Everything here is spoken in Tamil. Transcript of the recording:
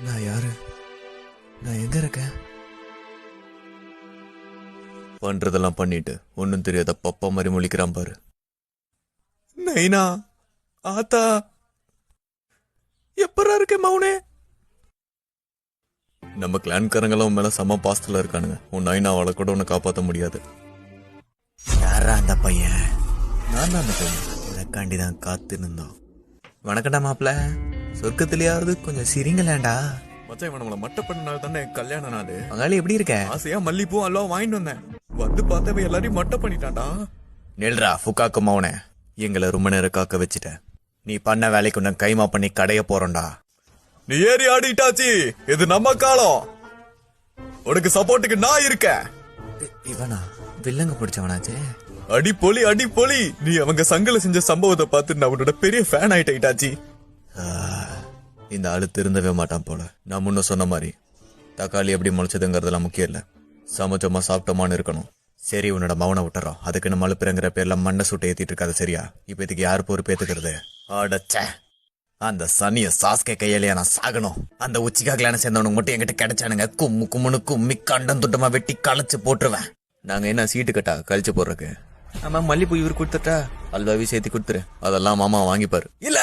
நான் யாரு? நான் எங்க இருக்கேன்? பண்றதெல்லாம் பண்ணிட்டு ஒன்னும் தெரியாத பப்பா மாதிரி முழிக்கிறான் பாரு. நைனா, ஆத்தா, எப்பரா இருக்க மௌனே? நம்ம கிளான்காரங்களும் மேல செம பாஸ்டல இருக்கானுங்க. உன் நைனாவால கூட உன்னை காப்பாற்ற முடியாது. யாரா அந்த பையன்? நான் தான் அந்த பையன். உனக்காண்டிதான் காத்து இருந்தோம். வணக்கடா மாப்பிள. சொர்க்கத்திலேயாவது கொஞ்சம் சிரிங்கலேண்டா. மச்சான், இவன் நம்மள மட்ட பண்ணனால தானே கல்யாண நாள். மகாளி எப்படி இருக்க? ஆசையா மல்லிப்பூ எல்லாம் வாங்கிட்டு வந்தேன். வந்து பார்த்தவ எல்லாரையும் மட்ட பண்ணிட்டான்டா. நெல்ரா ஃபுக்காக்கு மௌனே, எங்களை ரொம்ப நேரம் காக்க வச்சுட்ட. நீ பண்ண வேலைக்கு உன்ன கைமா பண்ணி கடைய போறோம்டா. நீ ஏறி ஆடிட்டாச்சு. இது நம்ம காலம். உனக்கு சப்போர்ட்டுக்கு நான் இருக்கேன். இவனா வில்லங்க பிடிச்சவனாச்சே. அடி பொலி அடி பொலி. நீ அவங்க சங்கல செஞ்ச சம்பவத்தை பார்த்து நான் உன்னோட பெரிய ஃபேன் ஆயிட்டாச்சி. இந்த ஆளு திருந்தவே மாட்டான் போல. நான் முன்ன சொன்ன மாதிரி தக்காளி எப்படி முளைச்சதுங்கிறதெல்லாம் முக்கியம் இல்ல, சமைச்சோமா சாப்பிட்டோமான்னு இருக்கணும். சரி, உன்னோட மௌனை விட்டுறோம். அதுக்குன்னு மழுப்புறங்கிற பேர்ல மண்ணை சுட்ட ஏத்திட்டு இருக்காது, சரியா? இப்ப இதுக்கு யாரு பொறுப்பு ஏத்துக்கிறது? அடச்ச, அந்த சனிய சாஸ்கே கையிலேயே நான் சாகணும். அந்த உச்சிக்காகலான சேர்ந்தவனுக்கு மட்டும் என்கிட்ட கிடைச்சானுங்க, கும்மு கும்முன்னு கும்மி கண்டம் துட்டமா வெட்டி களைச்சு போட்டுருவேன். நாங்க என்ன சீட்டு கட்டா கழிச்சு போடுறக்கு? ஆமா, மல்லிப்பூ இவரு கொடுத்துட்டா அல்வாவி சேர்த்து கொடுத்துரு. அதெல்லாம் மாமா வாங்கிப்பாரு. இல்ல